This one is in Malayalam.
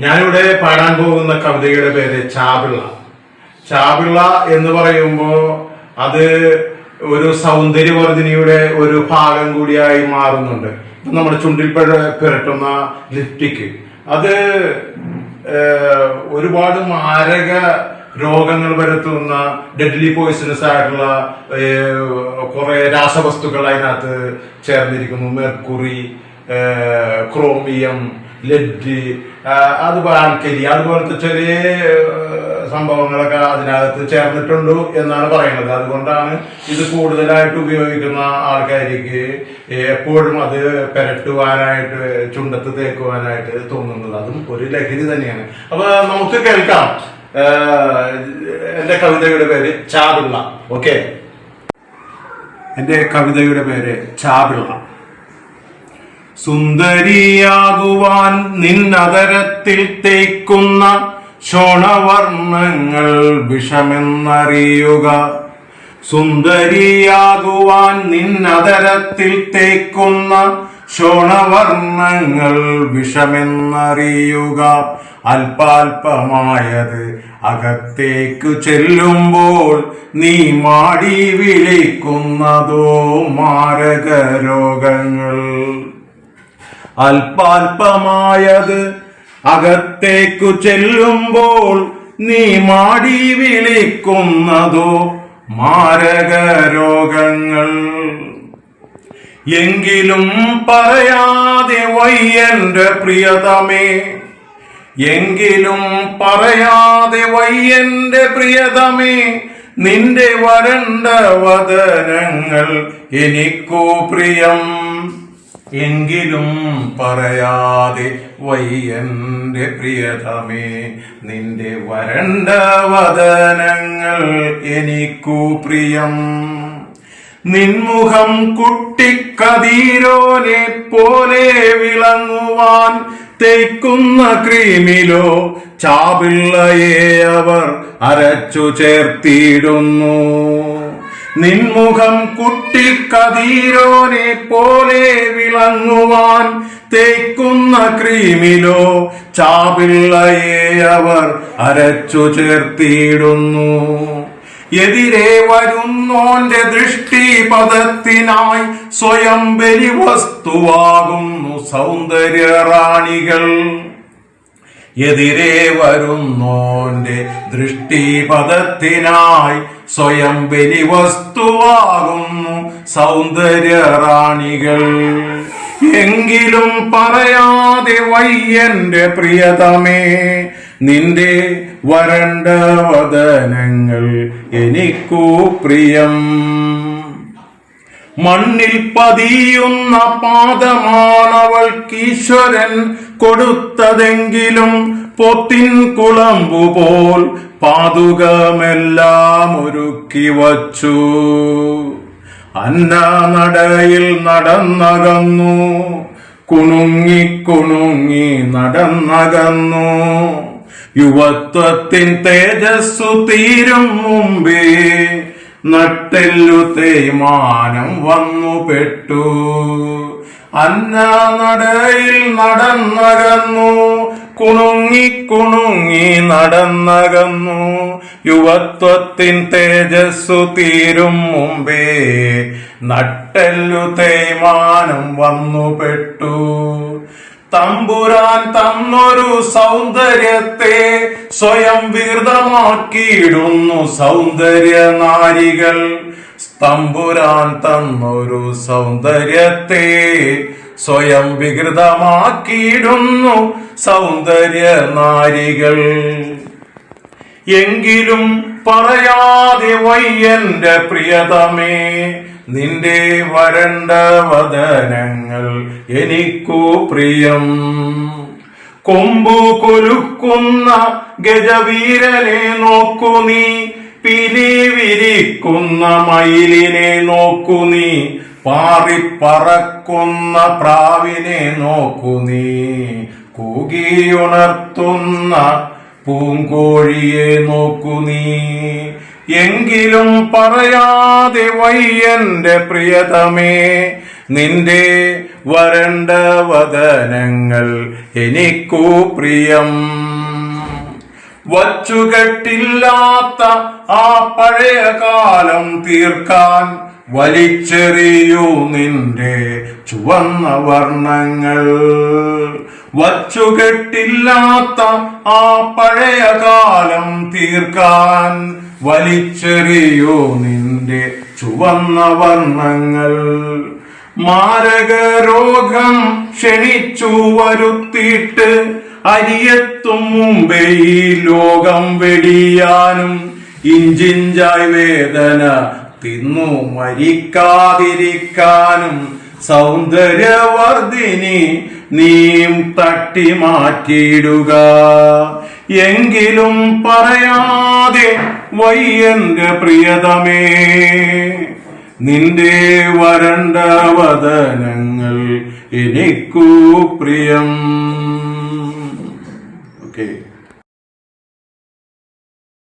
ഞാനിവിടെ പാടാൻ പോകുന്ന കവിതയുടെ പേര് ചാപിള്ള. ചാപിള്ള എന്ന് പറയുമ്പോ അത് ഒരു സൗന്ദര്യവർദ്ധിനിയുടെ ഒരു ഭാഗം കൂടിയായി മാറുന്നുണ്ട്. ഇപ്പൊ നമ്മുടെ ചുണ്ടിൽ പുരട്ടുന്ന ലിപ്റ്റിക് അത് ഒരുപാട് മാരക രോഗങ്ങൾ വരുത്തുന്ന ഡെഡ്ലി പോയിസണസ് ആയിട്ടുള്ള കുറെ രാസവസ്തുക്കൾ അതിനകത്ത് ചേർന്നിരിക്കുന്നു. മെർക്കുറി, ക്രോമിയം, ലെഡ്, അതുപോലെ ആൽക്കലി, അതുപോലത്തെ ചെറിയ സംഭവങ്ങളൊക്കെ അതിനകത്ത് ചേർന്നിട്ടുണ്ട് എന്നാണ് പറയുന്നത്. അതുകൊണ്ടാണ് ഇത് കൂടുതലായിട്ട് ഉപയോഗിക്കുന്ന ആൾക്കാർക്ക് എപ്പോഴും അത് പെരട്ടുവാനായിട്ട്, ചുണ്ടത്ത് തേക്കുവാനായിട്ട് തോന്നുന്നത്. അതും ഒരു ലഹരി തന്നെയാണ്. അപ്പൊ നമുക്ക് കേൾക്കാം എന്റെ കവിതയുടെ പേര് ചാപിള്ള. ഓക്കെ, എന്റെ കവിതയുടെ പേര് ചാപിള്ള. സുന്ദരിയാകുവാൻ നിന്നതരത്തിൽ തേക്കുന്ന ശോണവർണ്ണങ്ങൾ വിഷമെന്നറിയുക. സുന്ദരിയാകുവാൻ നിന്നതരത്തിൽ തേക്കുന്ന ശോണവർണ്ണങ്ങൾ വിഷമെന്നറിയുക. അല്പാൽപമായത് അകത്തേക്കു ചെല്ലുമ്പോൾ നീ മാടി വിളിക്കുന്നതോ മാരക രോഗങ്ങൾ. അല്പാൽപമായത് അകത്തേക്കു ചെല്ലുമ്പോൾ നീ മാടി വിളിക്കുന്നതോ മാരക രോഗങ്ങൾ. എങ്കിലും പറയാതെ വയ്യന്റെ പ്രിയതമേ, എങ്കിലും പറയാതെ വയ്യന്റെ പ്രിയതമേ, നിന്റെ വരണ്ട വദനങ്ങൾ എനിക്കു പ്രിയം. എങ്കിലും പറയാതെ വയ്യന്റെ പ്രിയതമേ, നിന്റെ വരണ്ട വദനങ്ങൾ എനിക്കു പ്രിയം. നിൻമുഖം കുട്ടിക്കതീരോനെ പോലെ വിളങ്ങുവാൻ തേക്കുന്ന ക്രീമിലോ ചാപിള്ളയെ അവർ അരച്ചു ചേർത്തിടുന്നു. നിൻമുഖം കുട്ടിക്കതീരോനെ പോലെ വിളങ്ങുവാൻ തേക്കുന്ന ക്രീമിലോ ചാപിള്ളയെ അവർ അരച്ചു ചേർത്തിടുന്നു. എതിരെ വരുന്നോന്റെ ദൃഷ്ടിപഥത്തിനായി സ്വയം ബലിവസ്തുവാകുന്നു സൗന്ദര്യറാണികൾ. എതിരെ വരുന്നോന്റെ ദൃഷ്ടിപഥത്തിനായി സ്വയം ബലിവസ്തുവാകുന്നു സൗന്ദര്യറാണികൾ. എങ്കിലും പറയാതെ വയ്യന്റെ പ്രിയതമേ, നിന്റെ വരണ്ട വദനങ്ങൾ എനിക്കു പ്രിയം. മണ്ണിൽ പതിയുന്ന പാദമാണവൾക്കീശ്വരൻ കൊടുത്തതെങ്കിലും പൊത്തിൻ കുളമ്പുപോൽ പാതുകമെല്ലാം ഒരുക്കി വച്ചു. അന്നനടയിൽ നടന്നകന്നു, കുണുങ്ങി കുണുങ്ങി നടന്നകന്നു. യുവത്വത്തിൻ തേജസ്സു തീരും മുമ്പേ നട്ടെല്ലു തേയ്മാനം വന്നു പെട്ടു. അന്നനടയിൽ നടന്നകന്നു, കുണുങ്ങി കുണുങ്ങി നടന്നകന്നു. യുവത്വത്തിൻ തേജസ്സു തീരും മുമ്പേ നട്ടെല്ലു തേയ്മാനം വന്നു പെട്ടു. തമ്പുരാൻ തന്നൊരു സൗന്ദര്യത്തെ സ്വയം വികൃതമാക്കിയിടുന്നു സൗന്ദര്യ നാരികൾ. തമ്പുരാൻ തന്നൊരു സൗന്ദര്യത്തെ സ്വയം വികൃതമാക്കിയിടുന്നു സൗന്ദര്യ നാരികൾ. എങ്കിലും പറയാതെ വയ്യന്റെ പ്രിയതമേ, നിന്റെ വരണ്ട വദനങ്ങൾ എനിക്കു പ്രിയം. കൊമ്പു കൊലുക്കുന്ന ഗജവീരനെ നോക്കു നീ, പിലി വിരിക്കുന്ന മയിലിനെ നോക്കു നീ, പാറിപ്പറക്കുന്ന പ്രാവിനെ നോക്കു നീ, കൂകിയുണർത്തുന്ന പൂങ്കോഴിയെ നോക്കു നീ. എങ്കിലും പറയാതെ വയ്യന്റെ പ്രിയതമേ, നിന്റെ വരണ്ട വദനങ്ങൾ എനിക്കു പ്രിയം. വച്ചുകെട്ടില്ലാത്ത ആ പഴയ കാലം തീർക്കാൻ വലിച്ചെറിയൂ നിന്റെ ചുവന്ന വർണ്ണങ്ങൾ. വച്ചുകെട്ടില്ലാത്ത ആ പഴയ കാലം തീർക്കാൻ വലിച്ചെറിയൂ നിന്റെ ചുവന്ന വർണ്ണങ്ങൾ. മാരകരോഗം ക്ഷണിച്ചു വരുത്തിയിട്ട് അരിയെത്തും മുമ്പേ ഈ ലോകം വെടിയാനും ഇഞ്ചിഞ്ചായി വേദന തിന്നു മരിക്കാതിരിക്കാനും സൗന്ദര്യവർദ്ധിനി നീം തട്ടി മാറ്റിയിടുക. എങ്കിലും പറയാതെ വയ്യന്റെ പ്രിയതമേ, നിന്റെ വരണ്ട വദനങ്ങൾ എനിക്കു പ്രിയം. ഓക്കെ.